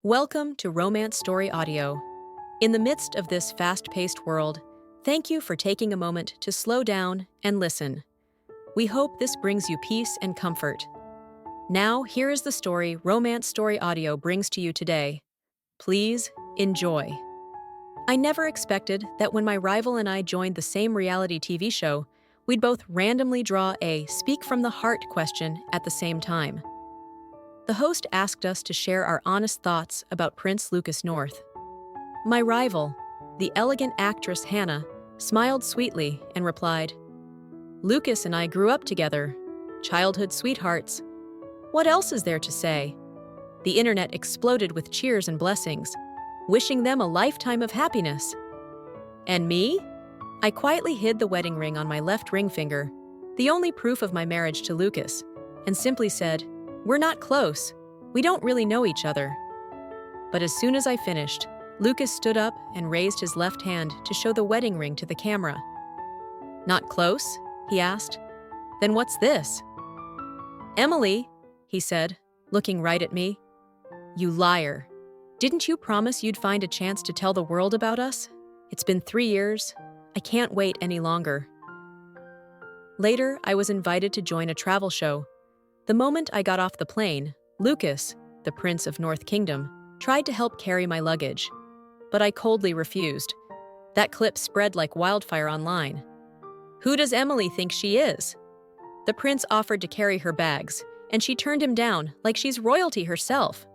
Welcome to Romance Story Audio. In the midst of this fast-paced world, thank you for taking a moment to slow down and listen. We hope this brings you peace and comfort. Now, here is the story Romance Story Audio brings to you today. Please enjoy. I never expected that when my rival and I joined the same reality TV show, we'd both randomly draw a speak from the heart question at the same time. The host asked us to share our honest thoughts about Prince Lucas North. My rival, the elegant actress Hannah, smiled sweetly and replied, "Lucas and I grew up together, childhood sweethearts. What else is there to say?" The internet exploded with cheers and blessings, wishing them a lifetime of happiness. And me? I quietly hid the wedding ring on my left ring finger, the only proof of my marriage to Lucas, and simply said, "We're not close. We don't really know each other." But as soon as I finished, Lucas stood up and raised his left hand to show the wedding ring to the camera. "Not close?" he asked. "Then what's this?" "Emily," he said, looking right at me. "You liar. Didn't you promise you'd find a chance to tell the world about us? It's been 3 years. I can't wait any longer." Later, I was invited to join a travel show. The moment I got off the plane, Lucas, the Prince of North Kingdom, tried to help carry my luggage. But I coldly refused. That clip spread like wildfire online. "Who does Emily think she is?" The prince offered to carry her bags, and she turned him down like she's royalty herself.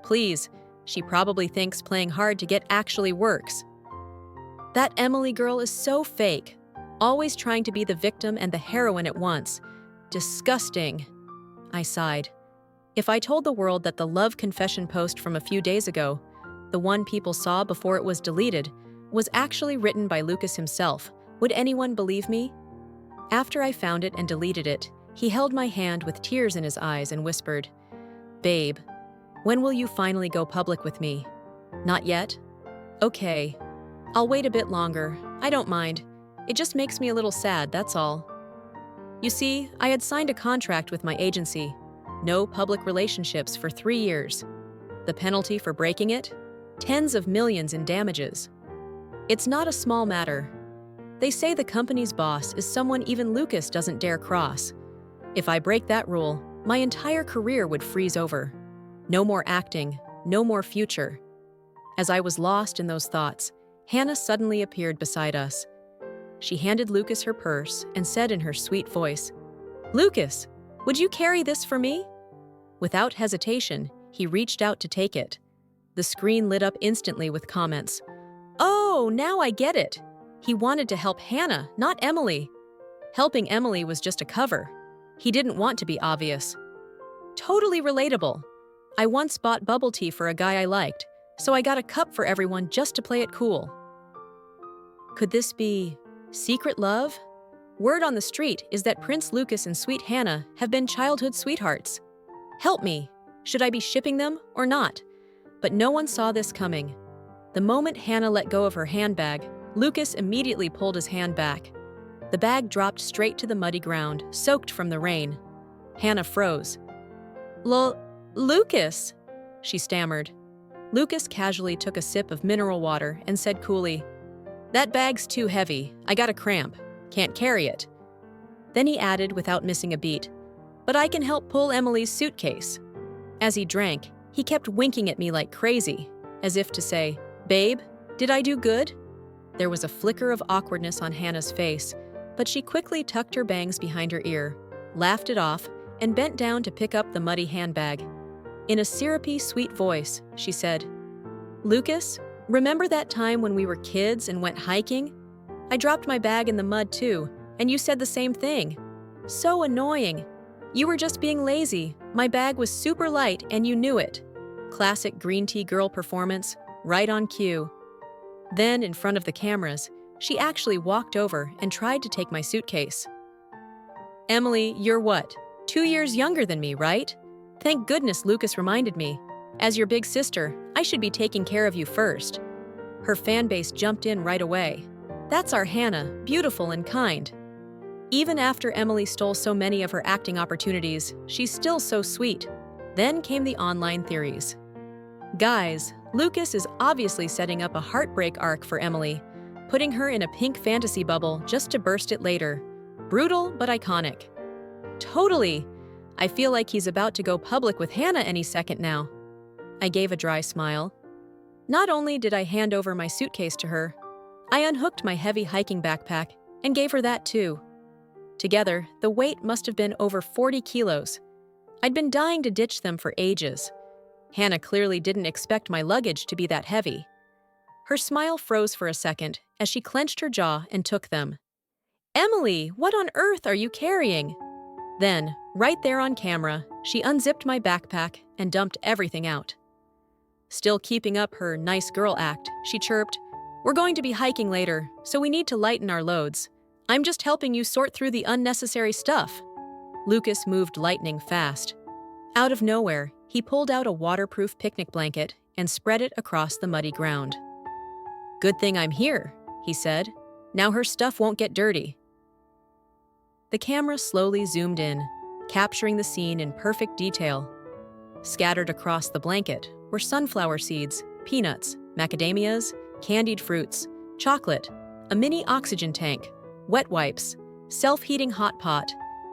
Please, she probably thinks playing hard to get actually works. That Emily girl is so fake, always trying to be the victim and the heroine at once. Disgusting. I sighed. If I told the world that the love confession post from a few days ago, the one people saw before it was deleted, was actually written by Lucas himself, would anyone believe me? After I found it and deleted it, he held my hand with tears in his eyes and whispered, "Babe, when will you finally go public with me?" "Not yet?" "Okay. I'll wait a bit longer. I don't mind. It just makes me a little sad, that's all." You see, I had signed a contract with my agency. No public relationships for 3 years. The penalty for breaking it? Tens of millions in damages. It's not a small matter. They say the company's boss is someone even Lucas doesn't dare cross. If I break that rule, my entire career would freeze over. No more acting, no more future. As I was lost in those thoughts, Hannah suddenly appeared beside us. She handed Lucas her purse and said in her sweet voice, "Lucas, would you carry this for me?" Without hesitation, he reached out to take it. The screen lit up instantly with comments. "Oh, now I get it. He wanted to help Hannah, not Emily. Helping Emily was just a cover. He didn't want to be obvious." Totally relatable. I once bought bubble tea for a guy I liked, so I got a cup for everyone just to play it cool. Could this be secret love? Word on the street is that Prince Lucas and Sweet Hannah have been childhood sweethearts. Help me. Should I be shipping them or not? But no one saw this coming. The moment Hannah let go of her handbag, Lucas immediately pulled his hand back. The bag dropped straight to the muddy ground, soaked from the rain. Hannah froze. Lucas," she stammered. Lucas casually took a sip of mineral water and said coolly, "That bag's too heavy. I got a cramp. Can't carry it." Then he added without missing a beat, "But I can help pull Emily's suitcase." As he drank, he kept winking at me like crazy, as if to say, "Babe, did I do good?" There was a flicker of awkwardness on Hannah's face, but she quickly tucked her bangs behind her ear, laughed it off, and bent down to pick up the muddy handbag. In a syrupy, sweet voice, she said, "Lucas, remember that time when we were kids and went hiking? I dropped my bag in the mud too, and you said the same thing. So annoying. You were just being lazy. My bag was super light and you knew it." Classic green tea girl performance, right on cue. Then, in front of the cameras, she actually walked over and tried to take my suitcase. "Emily, you're what? 2 years younger than me, right? Thank goodness Lucas reminded me. As your big sister, I should be taking care of you first." Her fan base jumped in right away. "That's our Hannah, beautiful and kind." Even after Emily stole so many of her acting opportunities, she's still so sweet. Then came the online theories. Guys, Lucas is obviously setting up a heartbreak arc for Emily, putting her in a pink fantasy bubble just to burst it later. Brutal but iconic. Totally! I feel like he's about to go public with Hannah any second now. I gave a dry smile. Not only did I hand over my suitcase to her, I unhooked my heavy hiking backpack and gave her that too. Together, the weight must have been over 40 kilos. I'd been dying to ditch them for ages. Hannah clearly didn't expect my luggage to be that heavy. Her smile froze for a second as she clenched her jaw and took them. "Emily, what on earth are you carrying?" Then, right there on camera, she unzipped my backpack and dumped everything out. Still keeping up her nice girl act, she chirped, "We're going to be hiking later, so we need to lighten our loads. I'm just helping you sort through the unnecessary stuff." Lucas moved lightning fast. Out of nowhere, he pulled out a waterproof picnic blanket and spread it across the muddy ground. "Good thing I'm here," he said. "Now her stuff won't get dirty." The camera slowly zoomed in, capturing the scene in perfect detail. Scattered across the blanket were sunflower seeds, peanuts, macadamias, candied fruits, chocolate, a mini oxygen tank, wet wipes, self-heating hot pot,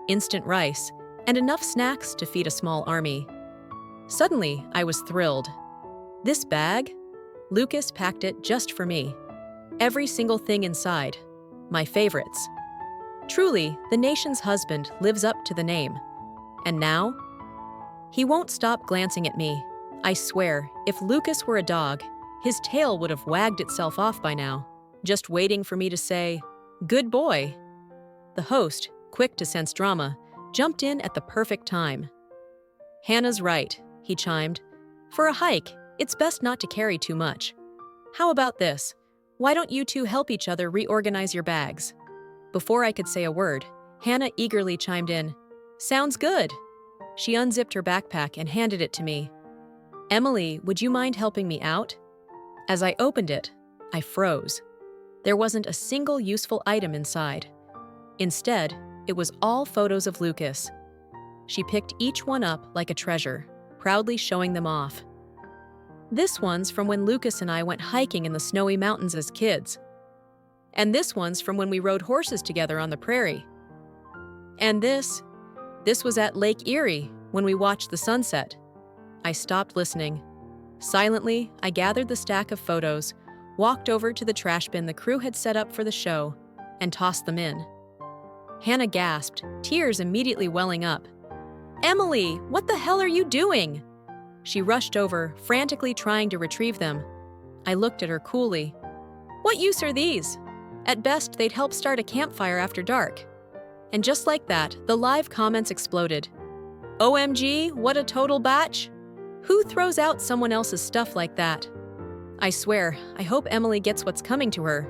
instant rice, and enough snacks to feed a small army. Suddenly, I was thrilled. This bag? Lucas packed it just for me. Every single thing inside. My favorites. Truly, the nation's husband lives up to the name. And now? He won't stop glancing at me. I swear, if Lucas were a dog, his tail would have wagged itself off by now, just waiting for me to say, "Good boy." The host, quick to sense drama, jumped in at the perfect time. "Hannah's right," he chimed. "For a hike, it's best not to carry too much. How about this? Why don't you two help each other reorganize your bags?" Before I could say a word, Hannah eagerly chimed in. "Sounds good." She unzipped her backpack and handed it to me. "Emily, would you mind helping me out?" As I opened it, I froze. There wasn't a single useful item inside. Instead, it was all photos of Lucas. She picked each one up like a treasure, proudly showing them off. "This one's from when Lucas and I went hiking in the snowy mountains as kids. And this one's from when we rode horses together on the prairie. And this was at Lake Erie when we watched the sunset." I stopped listening. Silently, I gathered the stack of photos, walked over to the trash bin the crew had set up for the show, and tossed them in. Hannah gasped, tears immediately welling up. "Emily, what the hell are you doing?" She rushed over, frantically trying to retrieve them. I looked at her coolly. "What use are these? At best, they'd help start a campfire after dark." And just like that, the live comments exploded. "OMG, what a total batch! Who throws out someone else's stuff like that? I swear, I hope Emily gets what's coming to her.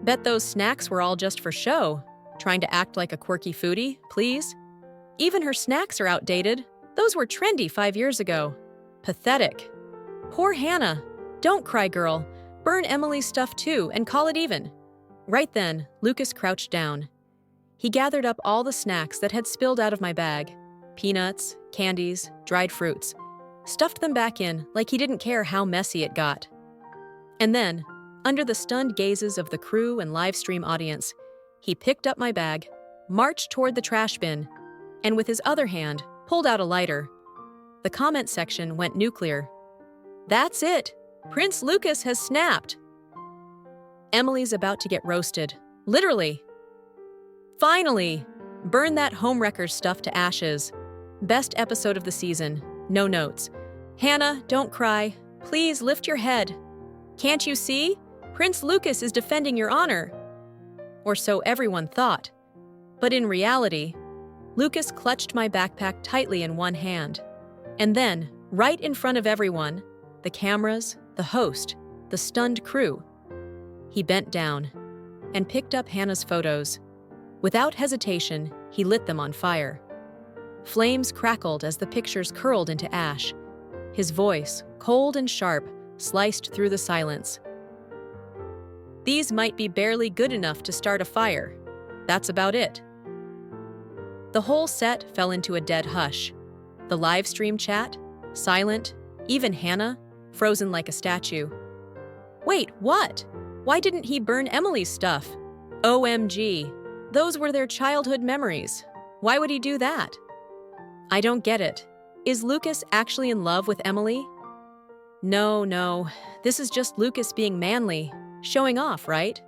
Bet those snacks were all just for show. Trying to act like a quirky foodie, please? Even her snacks are outdated. Those were trendy 5 years ago. Pathetic. Poor Hannah. Don't cry, girl. Burn Emily's stuff too and call it even." Right then, Lucas crouched down. He gathered up all the snacks that had spilled out of my bag. Peanuts, candies, dried fruits. Stuffed them back in like he didn't care how messy it got. And then, under the stunned gazes of the crew and live stream audience, he picked up my bag, marched toward the trash bin, and with his other hand, pulled out a lighter. The comment section went nuclear. "That's it! Prince Lucas has snapped!" Emily's about to get roasted. Literally. Finally! Burn that homewrecker stuff to ashes. Best episode of the season. No notes. "Hannah, don't cry. Please lift your head. Can't you see? Prince Lucas is defending your honor." Or so everyone thought. But in reality, Lucas clutched my backpack tightly in one hand. And then, right in front of everyone, the cameras, the host, the stunned crew, he bent down and picked up Hannah's photos. Without hesitation, he lit them on fire. Flames crackled as the pictures curled into ash. His voice, cold and sharp, sliced through the silence. "These might be barely good enough to start a fire. That's about it." The whole set fell into a dead hush. The live stream chat, silent, even Hannah, frozen like a statue. Wait, what? Why didn't he burn Emily's stuff? OMG. Those were their childhood memories. Why would he do that? I don't get it. Is Lucas actually in love with Emily? No. This is just Lucas being manly, showing off, right?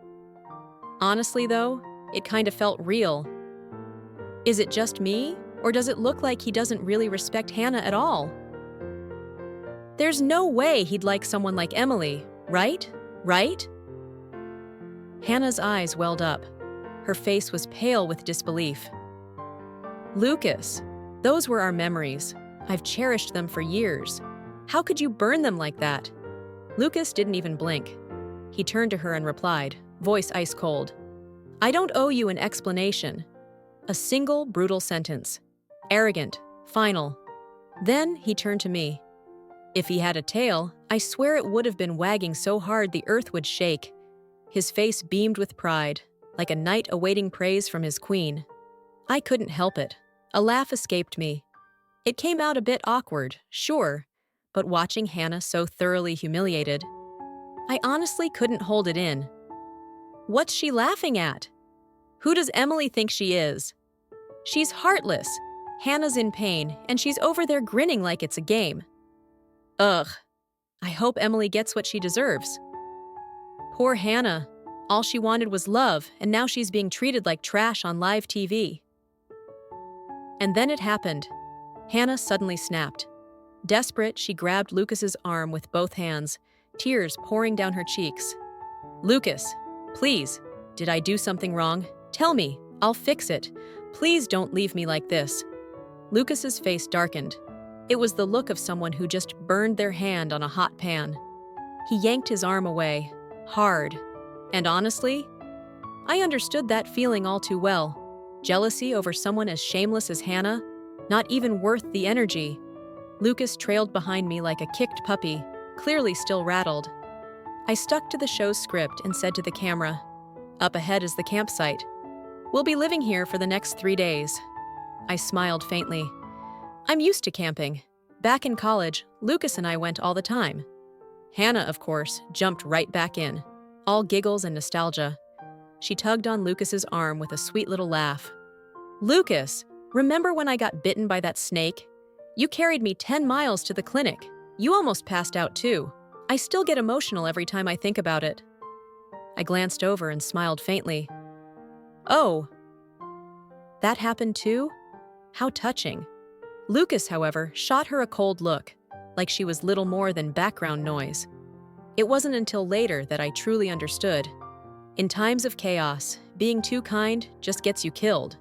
Honestly, though, it kind of felt real. Is it just me, or does it look like he doesn't really respect Hannah at all? There's no way he'd like someone like Emily, right? Right? Hannah's eyes welled up. Her face was pale with disbelief. Lucas, those were our memories. I've cherished them for years. How could you burn them like that? Lucas didn't even blink. He turned to her and replied, voice ice cold. I don't owe you an explanation. A single brutal sentence. Arrogant. Final. Then he turned to me. If he had a tail, I swear it would have been wagging so hard the earth would shake. His face beamed with pride, like a knight awaiting praise from his queen. I couldn't help it. A laugh escaped me. It came out a bit awkward, sure, but watching Hannah so thoroughly humiliated, I honestly couldn't hold it in. What's she laughing at? Who does Emily think she is? She's heartless. Hannah's in pain, and she's over there grinning like it's a game. Ugh. I hope Emily gets what she deserves. Poor Hannah. All she wanted was love, and now she's being treated like trash on live TV. And then it happened. Hannah suddenly snapped. Desperate, she grabbed Lucas's arm with both hands, tears pouring down her cheeks. Lucas, please, did I do something wrong? Tell me, I'll fix it. Please don't leave me like this. Lucas's face darkened. It was the look of someone who just burned their hand on a hot pan. He yanked his arm away, hard. And honestly, I understood that feeling all too well. Jealousy over someone as shameless as Hannah, not even worth the energy. Lucas trailed behind me like a kicked puppy, clearly still rattled. I stuck to the show's script and said to the camera, up ahead is the campsite. We'll be living here for the next 3 days. I smiled faintly. I'm used to camping. Back in college, Lucas and I went all the time. Hannah, of course, jumped right back in, all giggles and nostalgia. She tugged on Lucas's arm with a sweet little laugh. Lucas, remember when I got bitten by that snake? You carried me 10 miles to the clinic. You almost passed out too. I still get emotional every time I think about it. I glanced over and smiled faintly. Oh, that happened too? How touching. Lucas, however, shot her a cold look, like she was little more than background noise. It wasn't until later that I truly understood. In times of chaos, being too kind just gets you killed.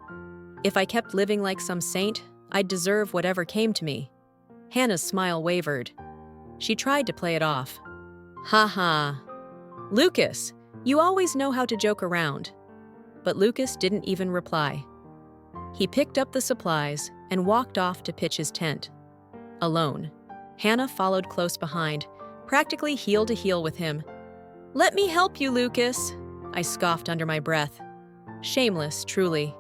If I kept living like some saint, I'd deserve whatever came to me. Hannah's smile wavered. She tried to play it off. Ha ha. Lucas, you always know how to joke around. But Lucas didn't even reply. He picked up the supplies and walked off to pitch his tent. Alone. Hannah followed close behind, practically heel to heel with him. Let me help you, Lucas, I scoffed under my breath. Shameless, truly.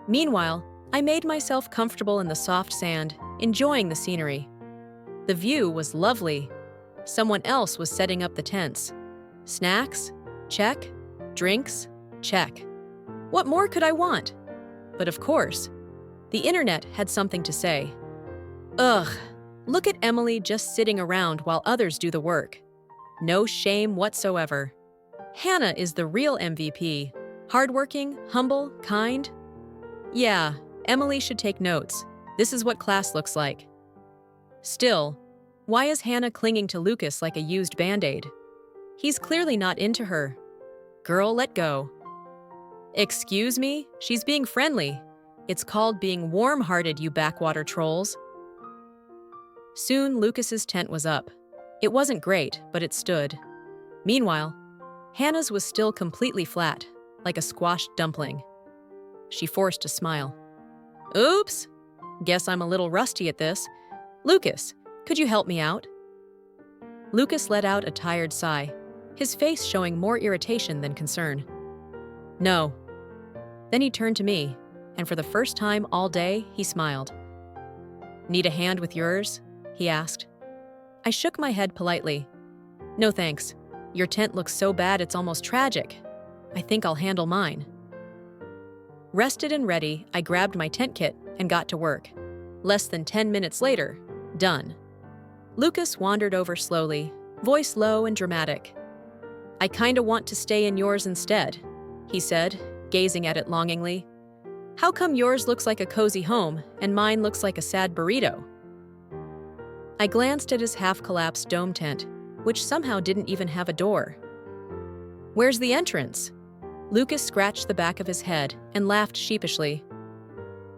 Meanwhile, I made myself comfortable in the soft sand, enjoying the scenery. The view was lovely. Someone else was setting up the tents. Snacks? Check. Drinks? Check. What more could I want? But of course, the internet had something to say. Ugh, look at Emily just sitting around while others do the work. No shame whatsoever. Hannah is the real MVP. Hardworking, humble, kind. Yeah, Emily should take notes. This is what class looks like. Still, why is Hannah clinging to Lucas like a used Band-Aid? He's clearly not into her. Girl, let go. Excuse me? She's being friendly. It's called being warm-hearted, you backwater trolls. Soon, Lucas's tent was up. It wasn't great, but it stood. Meanwhile, Hannah's was still completely flat, like a squashed dumpling. She forced a smile. Oops! Guess I'm a little rusty at this. Lucas, could you help me out? Lucas let out a tired sigh, his face showing more irritation than concern. No. Then he turned to me, and for the first time all day, he smiled. Need a hand with yours? He asked. I shook my head politely. No thanks. Your tent looks so bad it's almost tragic. I think I'll handle mine. Rested and ready, I grabbed my tent kit and got to work. Less than 10 minutes later, done. Lucas wandered over slowly, voice low and dramatic. I kinda want to stay in yours instead, he said, gazing at it longingly. How come yours looks like a cozy home and mine looks like a sad burrito? I glanced at his half-collapsed dome tent, which somehow didn't even have a door. Where's the entrance? Lucas scratched the back of his head and laughed sheepishly.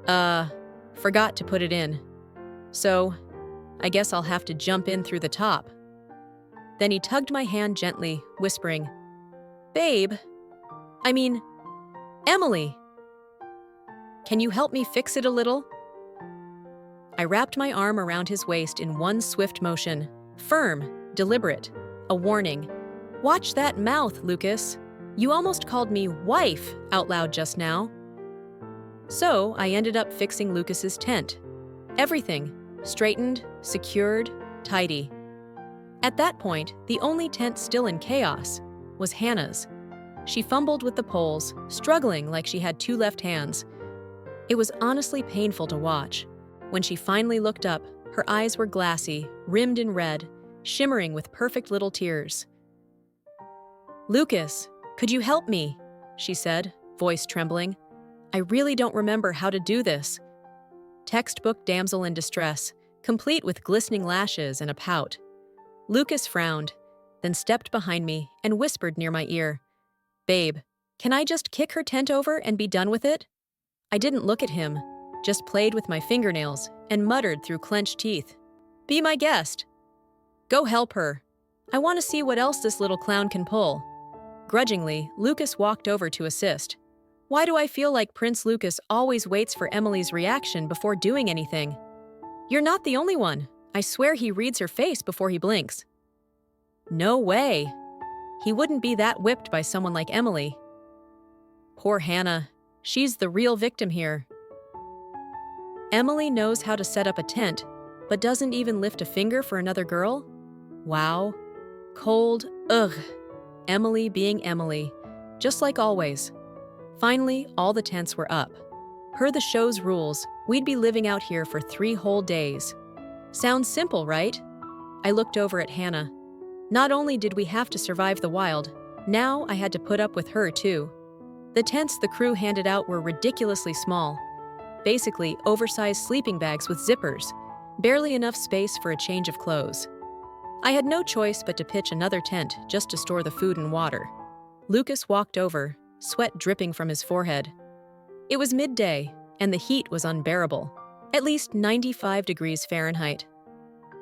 Forgot to put it in. So, I guess I'll have to jump in through the top. Then he tugged my hand gently, whispering, Babe, Emily. Can you help me fix it a little? I wrapped my arm around his waist in one swift motion, firm, deliberate, a warning. Watch that mouth, Lucas. You almost called me wife out loud just now. So I ended up fixing Lucas's tent. Everything, straightened, secured, tidy. At that point, the only tent still in chaos was Hannah's. She fumbled with the poles, struggling like she had two left hands. It was honestly painful to watch. When she finally looked up, her eyes were glassy, rimmed in red, shimmering with perfect little tears. Lucas, could you help me? She said, voice trembling. I really don't remember how to do this. Textbook damsel in distress, complete with glistening lashes and a pout. Lucas frowned, then stepped behind me and whispered near my ear, Babe, can I just kick her tent over and be done with it? I didn't look at him, just played with my fingernails and muttered through clenched teeth. Be my guest. Go help her. I want to see what else this little clown can pull. Grudgingly, Lucas walked over to assist. Why do I feel like Prince Lucas always waits for Emily's reaction before doing anything? You're not the only one. I swear he reads her face before he blinks. No way. He wouldn't be that whipped by someone like Emily. Poor Hannah. She's the real victim here. Emily knows how to set up a tent, but doesn't even lift a finger for another girl? Wow. Cold, ugh. Emily being Emily, just like always. Finally, all the tents were up. Per the show's rules, we'd be living out here for 3 whole days. Sounds simple, right? I looked over at Hannah. Not only did we have to survive the wild, now I had to put up with her too. The tents the crew handed out were ridiculously small. Basically, oversized sleeping bags with zippers, barely enough space for a change of clothes. I had no choice but to pitch another tent just to store the food and water. Lucas walked over, sweat dripping from his forehead. It was midday, and the heat was unbearable, at least 95 degrees Fahrenheit.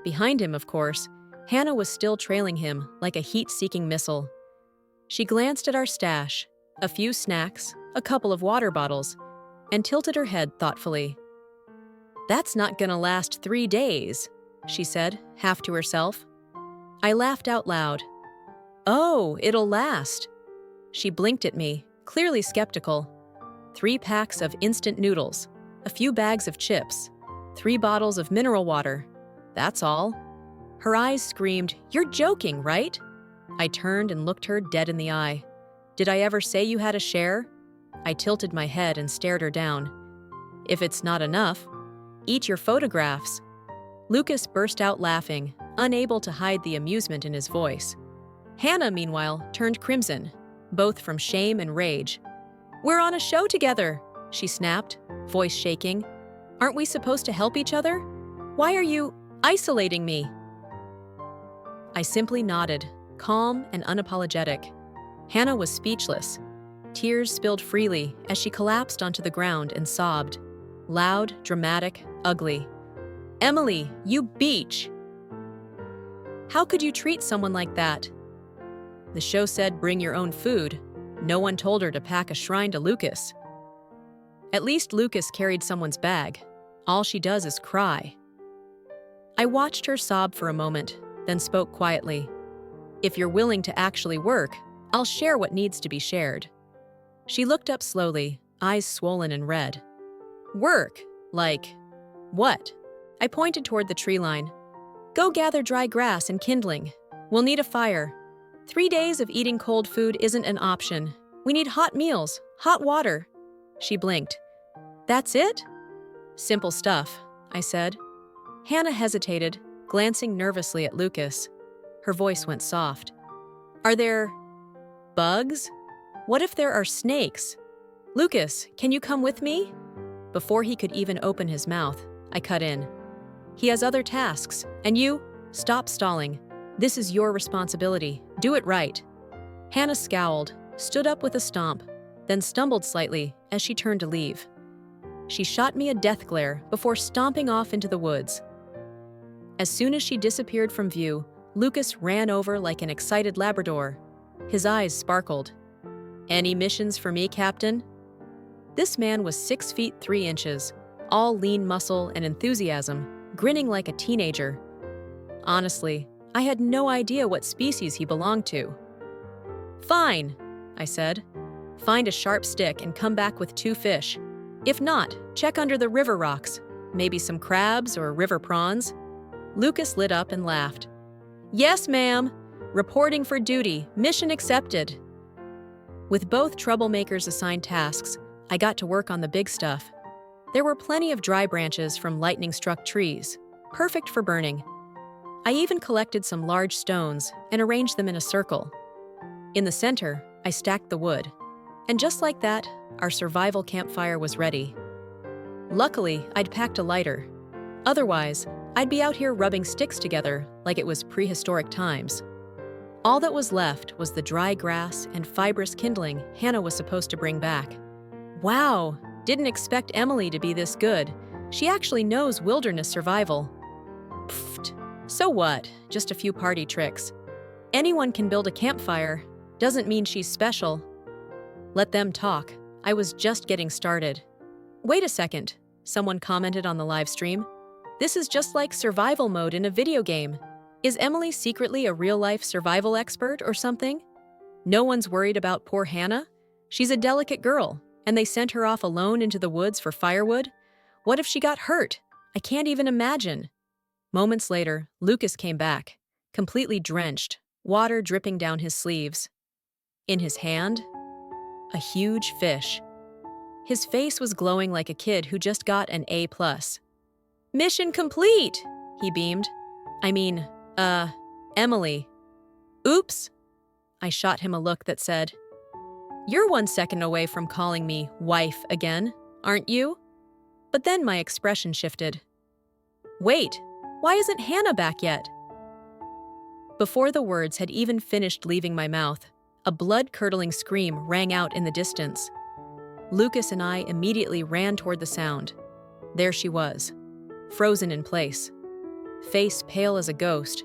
Behind him, of course, Hannah was still trailing him like a heat-seeking missile. She glanced at our stash, a few snacks, a couple of water bottles, and tilted her head thoughtfully. That's not gonna last 3 days, she said, half to herself. I laughed out loud. Oh, it'll last. She blinked at me, clearly skeptical. 3 packs of instant noodles, a few bags of chips, 3 bottles of mineral water. That's all. Her eyes screamed, You're joking, right? I turned and looked her dead in the eye. Did I ever say you had a share? I tilted my head and stared her down. If it's not enough, eat your photographs. Lucas burst out laughing, unable to hide the amusement in his voice. Hannah, meanwhile, turned crimson, both from shame and rage. We're on a show together, she snapped, voice shaking. Aren't we supposed to help each other? Why are you isolating me? I simply nodded, calm and unapologetic. Hannah was speechless. Tears spilled freely as she collapsed onto the ground and sobbed. Loud, dramatic, ugly. Emily, you beach! How could you treat someone like that? The show said bring your own food. No one told her to pack a shrine to Lucas. At least Lucas carried someone's bag. All she does is cry. I watched her sob for a moment, then spoke quietly. If you're willing to actually work, I'll share what needs to be shared. She looked up slowly, eyes swollen and red. Work? Like, what? I pointed toward the tree line. Go gather dry grass and kindling. We'll need a fire. 3 days of eating cold food isn't an option. We need hot meals, hot water. She blinked. That's it? Simple stuff, I said. Hannah hesitated, glancing nervously at Lucas. Her voice went soft. Are there bugs? What if there are snakes? Lucas, can you come with me? Before he could even open his mouth, I cut in. He has other tasks, and you, stop stalling. This is your responsibility. Do it right. Hannah scowled, stood up with a stomp, then stumbled slightly as she turned to leave. She shot me a death glare before stomping off into the woods. As soon as she disappeared from view, Lucas ran over like an excited Labrador. His eyes sparkled. Any missions for me, Captain? This man was 6 feet 3 inches, all lean muscle and enthusiasm, grinning like a teenager. Honestly, I had no idea what species he belonged to. Fine, I said. Find a sharp stick and come back with 2 fish. If not, check under the river rocks. Maybe some crabs or river prawns. Lucas lit up and laughed. Yes, ma'am. Reporting for duty. Mission accepted. With both troublemakers assigned tasks, I got to work on the big stuff. There were plenty of dry branches from lightning-struck trees, perfect for burning. I even collected some large stones and arranged them in a circle. In the center, I stacked the wood. And just like that, our survival campfire was ready. Luckily, I'd packed a lighter. Otherwise, I'd be out here rubbing sticks together like it was prehistoric times. All that was left was the dry grass and fibrous kindling Hannah was supposed to bring back. Wow, didn't expect Emily to be this good. She actually knows wilderness survival. Pfft, so what? Just a few party tricks. Anyone can build a campfire. Doesn't mean she's special. Let them talk. I was just getting started. Wait a second, someone commented on the live stream. This is just like survival mode in a video game. Is Emily secretly a real-life survival expert or something? No one's worried about poor Hannah? She's a delicate girl, and they sent her off alone into the woods for firewood? What if she got hurt? I can't even imagine. Moments later, Lucas came back, completely drenched, water dripping down his sleeves. In his hand, a huge fish. His face was glowing like a kid who just got an A+. Mission complete, he beamed. Emily. Oops. I shot him a look that said, You're 1 second away from calling me wife again, aren't you? But then my expression shifted. Wait, why isn't Hannah back yet? Before the words had even finished leaving my mouth, a blood-curdling scream rang out in the distance. Lucas and I immediately ran toward the sound. There she was, frozen in place. Face pale as a ghost,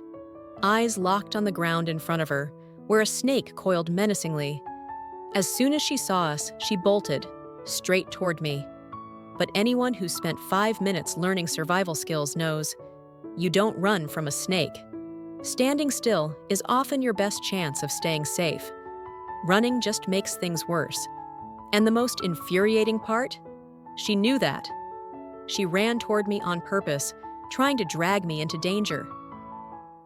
eyes locked on the ground in front of her, where a snake coiled menacingly. As soon as she saw us, she bolted, straight toward me. But anyone who spent 5 minutes learning survival skills knows, you don't run from a snake. Standing still is often your best chance of staying safe. Running just makes things worse. And the most infuriating part? She knew that. She ran toward me on purpose, trying to drag me into danger.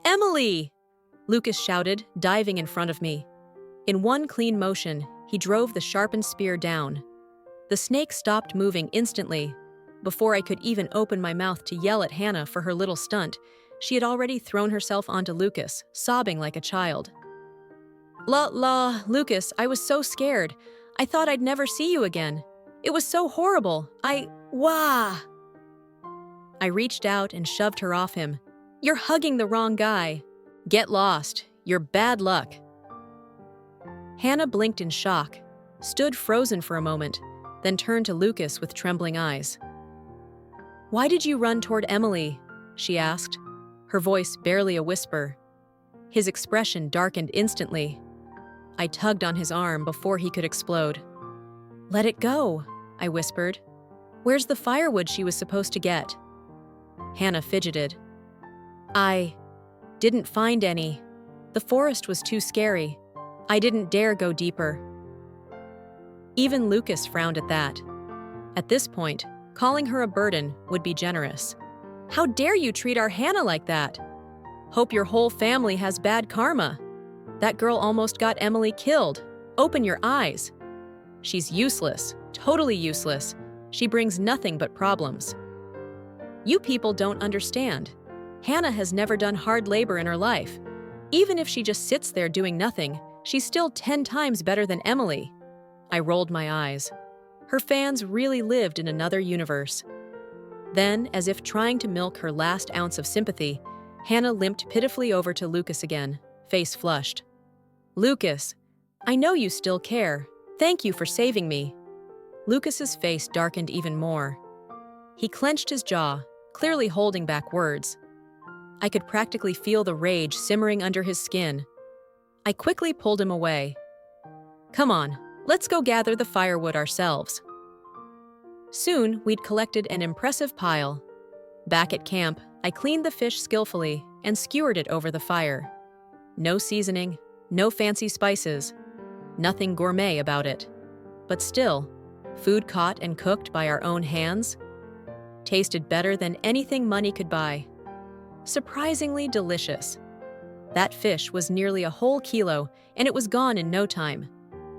Emily! Lucas shouted, diving in front of me. In one clean motion, he drove the sharpened spear down. The snake stopped moving instantly. Before I could even open my mouth to yell at Hannah for her little stunt, she had already thrown herself onto Lucas, sobbing like a child. Lucas, I was so scared. I thought I'd never see you again. It was so horrible. I reached out and shoved her off him. You're hugging the wrong guy. Get lost. You're bad luck. Hannah blinked in shock, stood frozen for a moment, then turned to Lucas with trembling eyes. Why did you run toward Emily? She asked, her voice barely a whisper. His expression darkened instantly. I tugged on his arm before he could explode. Let it go, I whispered. Where's the firewood she was supposed to get? Hannah fidgeted. I didn't find any. The forest was too scary. I didn't dare go deeper. Even Lucas frowned at that. At this point, calling her a burden would be generous. How dare you treat our Hannah like that? Hope your whole family has bad karma. That girl almost got Emily killed. Open your eyes. She's useless, totally useless. She brings nothing but problems. You people don't understand. Hannah has never done hard labor in her life. Even if she just sits there doing nothing, she's still 10 times better than Emily. I rolled my eyes. Her fans really lived in another universe. Then, as if trying to milk her last ounce of sympathy, Hannah limped pitifully over to Lucas again, face flushed. Lucas, I know you still care. Thank you for saving me. Lucas's face darkened even more. He clenched his jaw, clearly holding back words. I could practically feel the rage simmering under his skin. I quickly pulled him away. Come on, let's go gather the firewood ourselves. Soon, we'd collected an impressive pile. Back at camp, I cleaned the fish skillfully and skewered it over the fire. No seasoning, no fancy spices, nothing gourmet about it. But still, food caught and cooked by our own hands tasted better than anything money could buy. Surprisingly delicious. That fish was nearly a whole kilo, and it was gone in no time.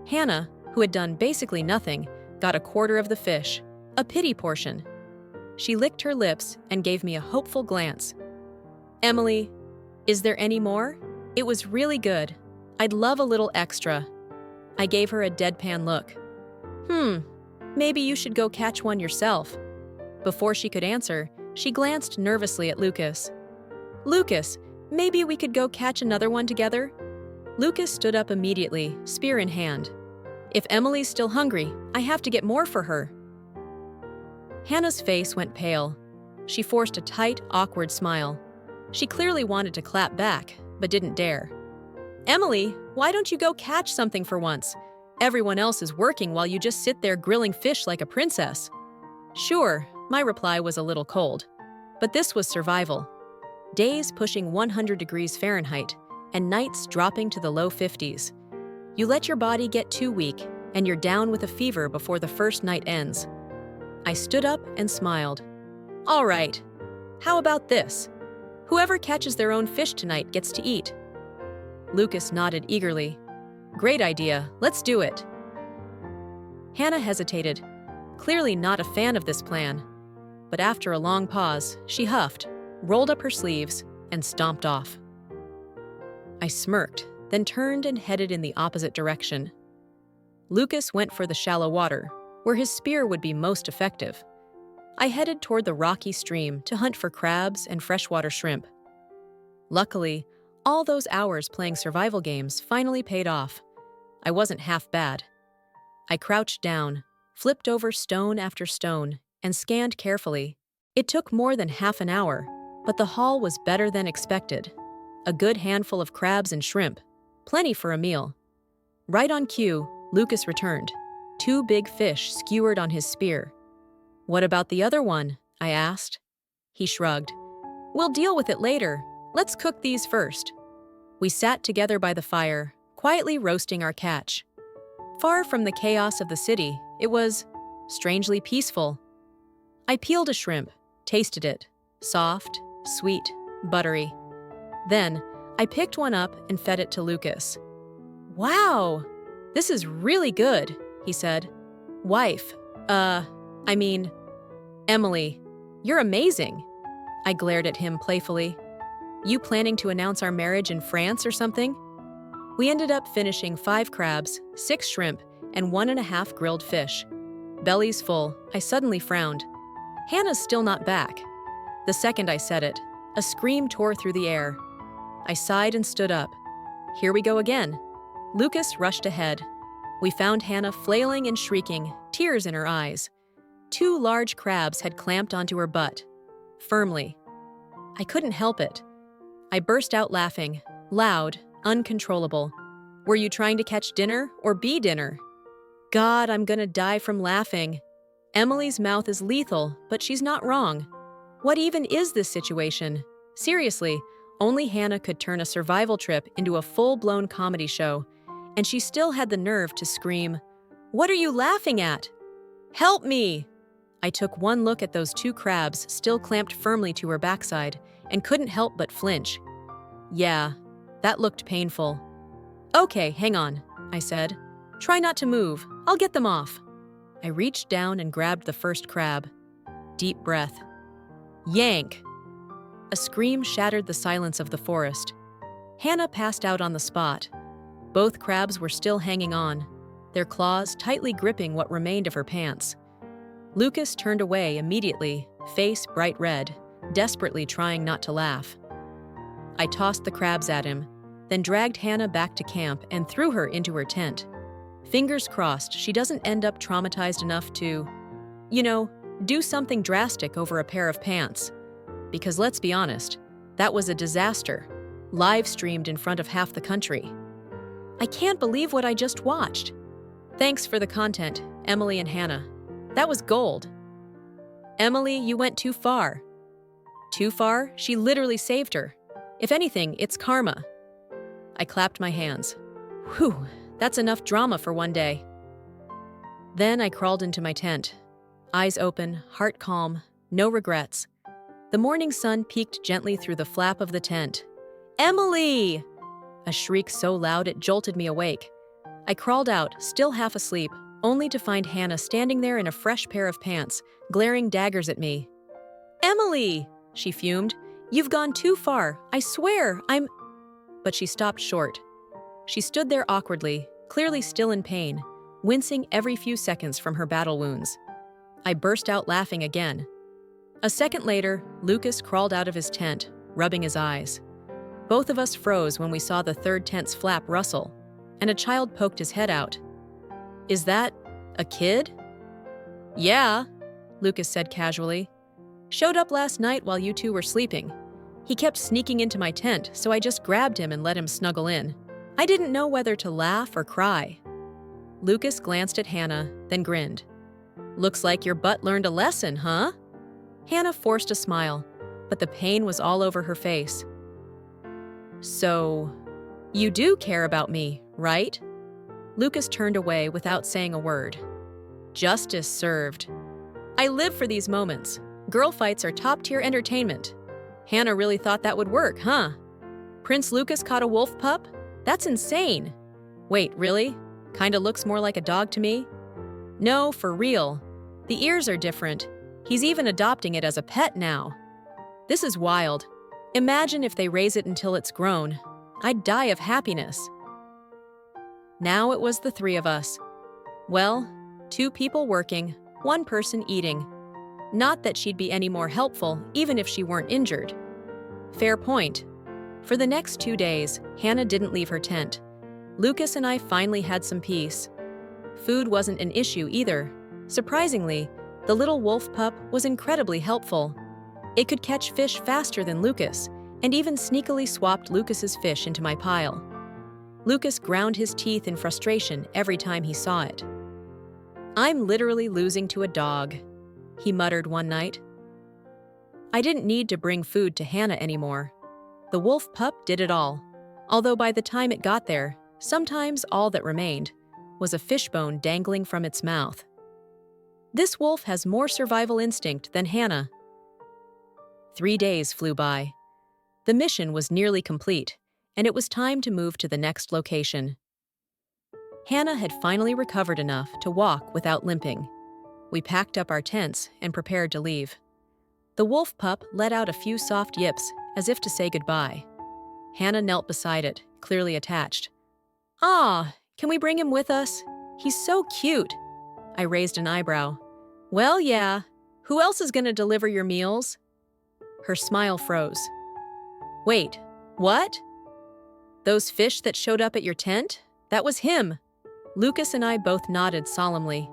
Hannah, who had done basically nothing, got a quarter of the fish, a pity portion. She licked her lips and gave me a hopeful glance. Emily, is there any more? It was really good. I'd love a little extra. I gave her a deadpan look. Maybe you should go catch one yourself. Before she could answer, she glanced nervously at Lucas. Lucas, maybe we could go catch another one together? Lucas stood up immediately, spear in hand. If Emily's still hungry, I have to get more for her. Hannah's face went pale. She forced a tight, awkward smile. She clearly wanted to clap back, but didn't dare. Emily, why don't you go catch something for once? Everyone else is working while you just sit there grilling fish like a princess. Sure, my reply was a little cold. But this was survival. Days pushing 100 degrees Fahrenheit, and nights dropping to the low 50s. You let your body get too weak, and you're down with a fever before the first night ends. I stood up and smiled. All right, how about this? Whoever catches their own fish tonight gets to eat. Lucas nodded eagerly. Great idea, let's do it. Hannah hesitated, clearly not a fan of this plan. But after a long pause, she huffed, rolled up her sleeves, and stomped off. I smirked, then turned and headed in the opposite direction. Lucas went for the shallow water, where his spear would be most effective. I headed toward the rocky stream to hunt for crabs and freshwater shrimp. Luckily, all those hours playing survival games finally paid off. I wasn't half bad. I crouched down, flipped over stone after stone, and scanned carefully. It took more than half an hour, but the haul was better than expected. A good handful of crabs and shrimp, plenty for a meal. Right on cue, Lucas returned. 2 big fish skewered on his spear. What about the other one? I asked. He shrugged. We'll deal with it later. Let's cook these first. We sat together by the fire, quietly roasting our catch. Far from the chaos of the city, it was strangely peaceful. I peeled a shrimp, tasted it. Soft, sweet, buttery. Then, I picked one up and fed it to Lucas. Wow! This is really good, he said. Emily, you're amazing. I glared at him playfully. You planning to announce our marriage in France or something? We ended up finishing 5 crabs, 6 shrimp, and 1.5 grilled fish. Bellies full, I suddenly frowned. Hannah's still not back. The second I said it, a scream tore through the air. I sighed and stood up. Here we go again. Lucas rushed ahead. We found Hannah flailing and shrieking, tears in her eyes. 2 large crabs had clamped onto her butt. Firmly. I couldn't help it. I burst out laughing, loud, uncontrollable. Were you trying to catch dinner or be dinner? God, I'm gonna die from laughing. Emily's mouth is lethal, but she's not wrong. What even is this situation? Seriously, only Hannah could turn a survival trip into a full-blown comedy show, and she still had the nerve to scream, "What are you laughing at? Help me!" I took one look at those 2 crabs still clamped firmly to her backside and couldn't help but flinch. Yeah, that looked painful. Okay, hang on, I said. Try not to move. I'll get them off. I reached down and grabbed the first crab. Deep breath. Yank! A scream shattered the silence of the forest. Hannah passed out on the spot. Both crabs were still hanging on, their claws tightly gripping what remained of her pants. Lucas turned away immediately, face bright red, desperately trying not to laugh. I tossed the crabs at him, then dragged Hannah back to camp and threw her into her tent. Fingers crossed she doesn't end up traumatized enough to, do something drastic over a pair of pants. Because let's be honest, that was a disaster, live streamed in front of half the country. I can't believe what I just watched. Thanks for the content, Emily and Hannah. That was gold. Emily, you went too far. Too far? She literally saved her. If anything, it's karma. I clapped my hands. Whew, that's enough drama for one day. Then I crawled into my tent. Eyes open, heart calm, no regrets. The morning sun peeked gently through the flap of the tent. Emily! A shriek so loud it jolted me awake. I crawled out, still half asleep, only to find Hannah standing there in a fresh pair of pants, glaring daggers at me. Emily! She fumed. You've gone too far. I swear, But she stopped short. She stood there awkwardly, clearly still in pain, wincing every few seconds from her battle wounds. I burst out laughing again. A second later, Lucas crawled out of his tent, rubbing his eyes. Both of us froze when we saw the third tent's flap rustle, and a child poked his head out. Is that a kid? Yeah, Lucas said casually. Showed up last night while you two were sleeping. He kept sneaking into my tent, so I just grabbed him and let him snuggle in. I didn't know whether to laugh or cry. Lucas glanced at Hannah, then grinned. Looks like your butt learned a lesson, huh? Hannah forced a smile, but the pain was all over her face. So, you do care about me, right? Lucas turned away without saying a word. Justice served. I live for these moments. Girl fights are top-tier entertainment. Hannah really thought that would work, huh? Prince Lucas caught a wolf pup? That's insane. Wait, really? Kinda looks more like a dog to me? No, for real. The ears are different. He's even adopting it as a pet now. This is wild. Imagine if they raise it until it's grown. I'd die of happiness. Now it was the three of us. Well, 2 people working, 1 person eating. Not that she'd be any more helpful, even if she weren't injured. Fair point. For the next 2 days, Hannah didn't leave her tent. Lucas and I finally had some peace. Food wasn't an issue either. Surprisingly, the little wolf pup was incredibly helpful. It could catch fish faster than Lucas, and even sneakily swapped Lucas's fish into my pile. Lucas ground his teeth in frustration every time he saw it. I'm literally losing to a dog, he muttered one night. I didn't need to bring food to Hannah anymore. The wolf pup did it all, although by the time it got there, sometimes all that remained was a fishbone dangling from its mouth. This wolf has more survival instinct than Hannah. 3 days flew by. The mission was nearly complete, and it was time to move to the next location. Hannah had finally recovered enough to walk without limping. We packed up our tents and prepared to leave. The wolf pup let out a few soft yips as if to say goodbye. Hannah knelt beside it, clearly attached. Ah, can we bring him with us? He's so cute. I raised an eyebrow. Well, yeah. Who else is gonna deliver your meals? Her smile froze. Wait, what? Those fish that showed up at your tent? That was him. Lucas and I both nodded solemnly.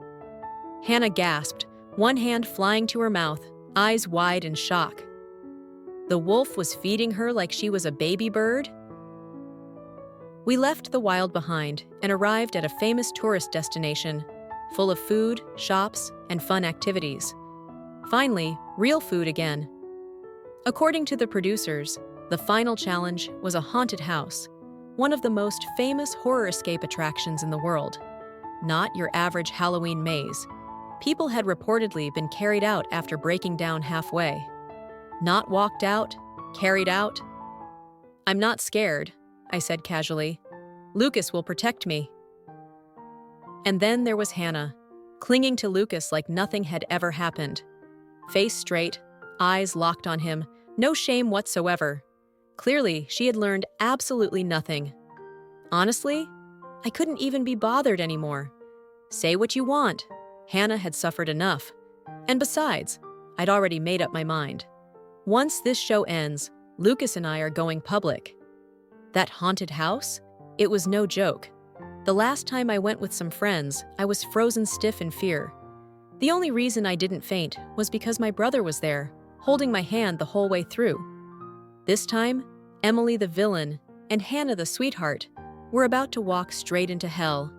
Hannah gasped, one hand flying to her mouth, eyes wide in shock. The wolf was feeding her like she was a baby bird? We left the wild behind and arrived at a famous tourist destination, full of food, shops, and fun activities. Finally, real food again. According to the producers, the final challenge was a haunted house, one of the most famous horror escape attractions in the world. Not your average Halloween maze. People had reportedly been carried out after breaking down halfway. Not walked out, carried out. "I'm not scared," I said casually. "Lucas will protect me." And then there was Hannah, clinging to Lucas like nothing had ever happened. Face straight, eyes locked on him, no shame whatsoever. Clearly, she had learned absolutely nothing. Honestly, I couldn't even be bothered anymore. Say what you want. Hannah had suffered enough. And besides, I'd already made up my mind. Once this show ends, Lucas and I are going public. That haunted house? It was no joke. The last time I went with some friends, I was frozen stiff in fear. The only reason I didn't faint was because my brother was there, holding my hand the whole way through. This time, Emily the villain and Hannah the sweetheart were about to walk straight into hell.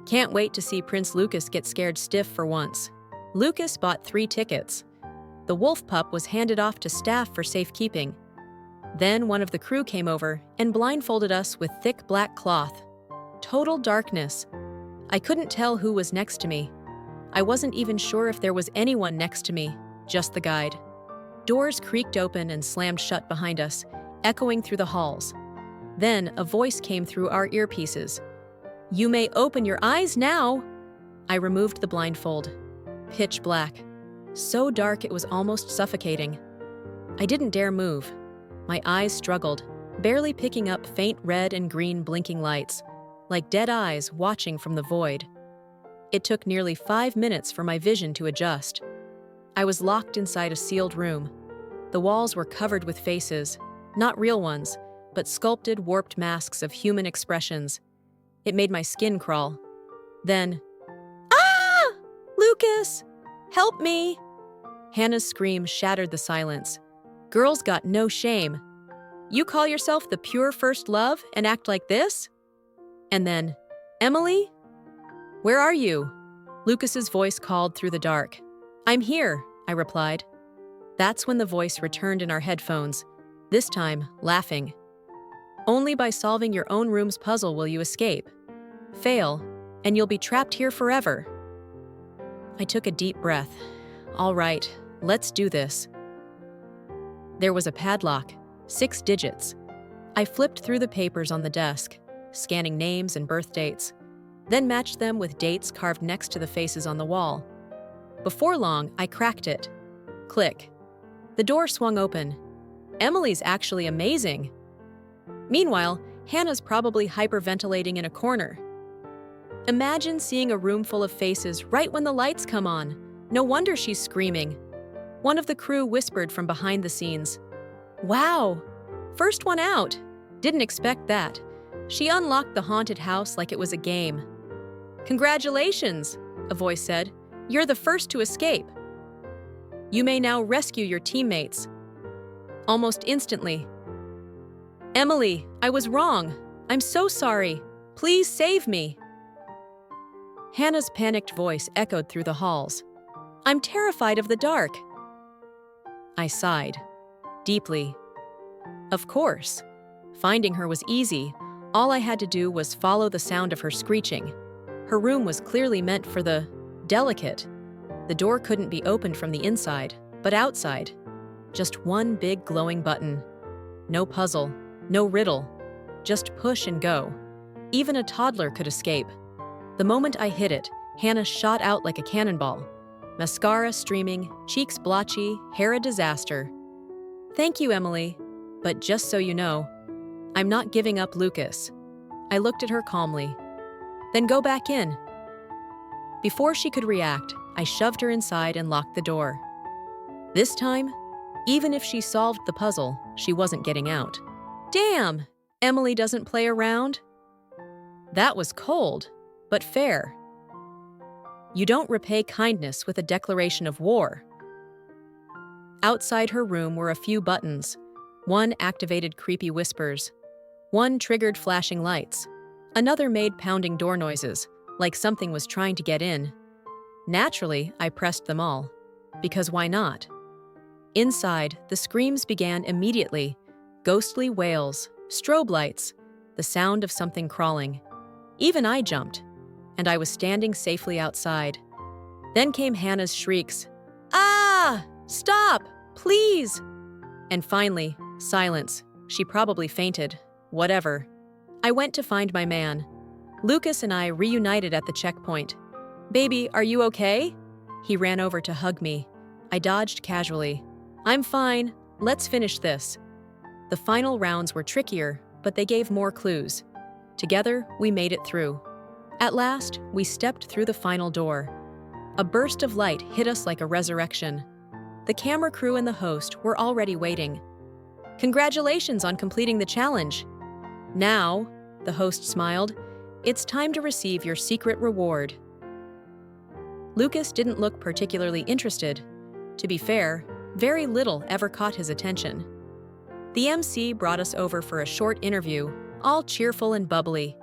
Can't wait to see Prince Lucas get scared stiff for once. Lucas bought 3 tickets. The wolf pup was handed off to staff for safekeeping. Then one of the crew came over and blindfolded us with thick black cloth. Total darkness. I couldn't tell who was next to me. I wasn't even sure if there was anyone next to me, just the guide. Doors creaked open and slammed shut behind us, echoing through the halls. Then a voice came through our earpieces. "You may open your eyes now!" I removed the blindfold. Pitch black. So dark it was almost suffocating. I didn't dare move. My eyes struggled, barely picking up faint red and green blinking lights, like dead eyes watching from the void. It took nearly 5 minutes for my vision to adjust. I was locked inside a sealed room. The walls were covered with faces, not real ones, but sculpted, warped masks of human expressions. It made my skin crawl. Then, "Ah! Lucas! Help me!" Hannah's scream shattered the silence. Girls got no shame. "You call yourself the pure first love and act like this?" And then, "Emily? Where are you?" Lucas's voice called through the dark. "I'm here," I replied. That's when the voice returned in our headphones, this time laughing. "Only by solving your own room's puzzle will you escape. Fail, and you'll be trapped here forever." I took a deep breath. All right, let's do this. There was a padlock, 6 digits. I flipped through the papers on the desk, scanning names and birth dates, then matched them with dates carved next to the faces on the wall. Before long, I cracked it. Click. The door swung open. Emily's actually amazing. Meanwhile, Hannah's probably hyperventilating in a corner. Imagine seeing a room full of faces right when the lights come on. No wonder she's screaming. One of the crew whispered from behind the scenes. "Wow! First one out! Didn't expect that." She unlocked the haunted house like it was a game. "Congratulations," a voice said. "You're the first to escape. You may now rescue your teammates." Almost instantly. "Emily, I was wrong. I'm so sorry. Please save me." Hannah's panicked voice echoed through the halls. "I'm terrified of the dark." I sighed, deeply. Of course. Finding her was easy. All I had to do was follow the sound of her screeching. Her room was clearly meant for the delicate. The door couldn't be opened from the inside, but outside. Just one big glowing button. No puzzle, no riddle. Just push and go. Even a toddler could escape. The moment I hit it, Hannah shot out like a cannonball. Mascara streaming, cheeks blotchy, hair a disaster. "Thank you, Emily. But just so you know, I'm not giving up Lucas." I looked at her calmly. "Then go back in." Before she could react, I shoved her inside and locked the door. This time, even if she solved the puzzle, she wasn't getting out. Damn! Emily doesn't play around. That was cold, but fair. You don't repay kindness with a declaration of war. Outside her room were a few buttons. One activated creepy whispers. One triggered flashing lights. Another made pounding door noises, like something was trying to get in. Naturally, I pressed them all. Because why not? Inside, the screams began immediately. Ghostly wails, strobe lights, the sound of something crawling. Even I jumped, and I was standing safely outside. Then came Hannah's shrieks. "Ah! Stop! Please!" And finally, silence, She probably fainted. Whatever. I went to find my man. Lucas and I reunited at the checkpoint. "Baby, are you okay?" He ran over to hug me. I dodged casually. "I'm fine. Let's finish this." The final rounds were trickier, but they gave more clues. Together, we made it through. At last, we stepped through the final door. A burst of light hit us like a resurrection. The camera crew and the host were already waiting. "Congratulations on completing the challenge." "Now," the host smiled, "it's time to receive your secret reward." Lucas didn't look particularly interested. To be fair, very little ever caught his attention. The MC brought us over for a short interview, all cheerful and bubbly.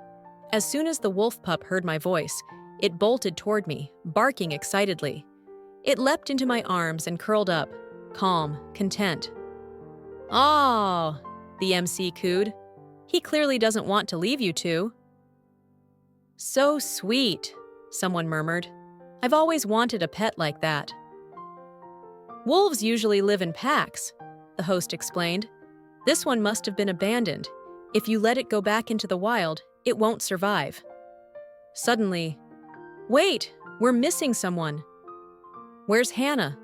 As soon as the wolf pup heard my voice, it bolted toward me, barking excitedly. It leapt into my arms and curled up, calm, content. "Oh," the MC cooed. "He clearly doesn't want to leave you two." "So sweet," someone murmured. "I've always wanted a pet like that." "Wolves usually live in packs," the host explained. "This one must have been abandoned. If you let it go back into the wild, it won't survive." Suddenly, "Wait, we're missing someone." "Where's Hannah?"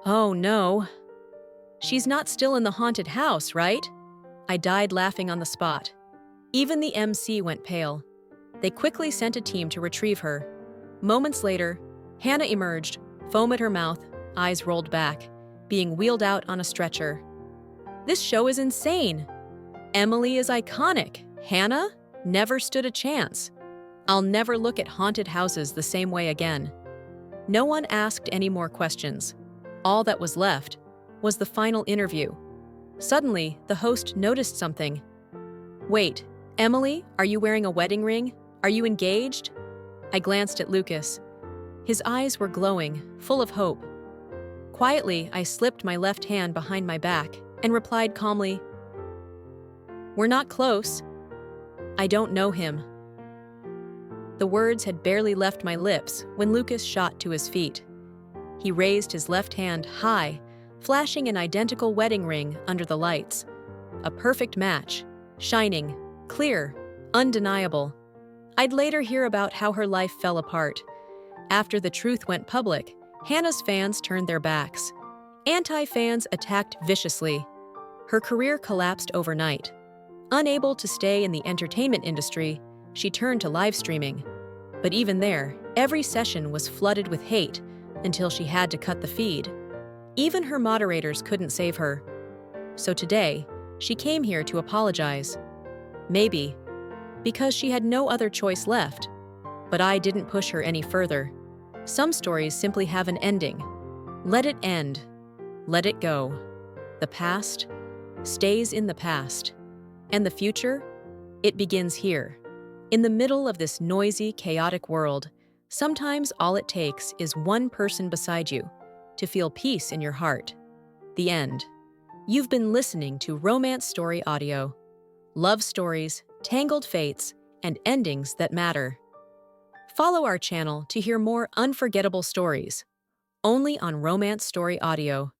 "Oh no. She's not still in the haunted house, right?" I died laughing on the spot. Even the MC went pale. They quickly sent a team to retrieve her. Moments later, Hannah emerged, foam at her mouth, eyes rolled back, being wheeled out on a stretcher. This show is insane. Emily is iconic. Hannah never stood a chance. I'll never look at haunted houses the same way again. No one asked any more questions. All that was left was the final interview. Suddenly, the host noticed something. "Wait, Emily, are you wearing a wedding ring? Are you engaged?" I glanced at Lucas. His eyes were glowing, full of hope. Quietly, I slipped my left hand behind my back and replied calmly, "We're not close. I don't know him." The words had barely left my lips when Lucas shot to his feet. He raised his left hand high, flashing an identical wedding ring under the lights. A perfect match, shining, clear, undeniable. I'd later hear about how her life fell apart. After the truth went public, Hannah's fans turned their backs. Anti-fans attacked viciously. Her career collapsed overnight. Unable to stay in the entertainment industry, she turned to live streaming. But even there, every session was flooded with hate until she had to cut the feed. Even her moderators couldn't save her. So today, she came here to apologize. Maybe because she had no other choice left. But I didn't push her any further. Some stories simply have an ending. Let it end. Let it go. The past stays in the past. And the future? It begins here. In the middle of this noisy, chaotic world, sometimes all it takes is one person beside you to feel peace in your heart. The end. You've been listening to Romance Story Audio. Love stories, tangled fates, and endings that matter. Follow our channel to hear more unforgettable stories, only on Romance Story Audio.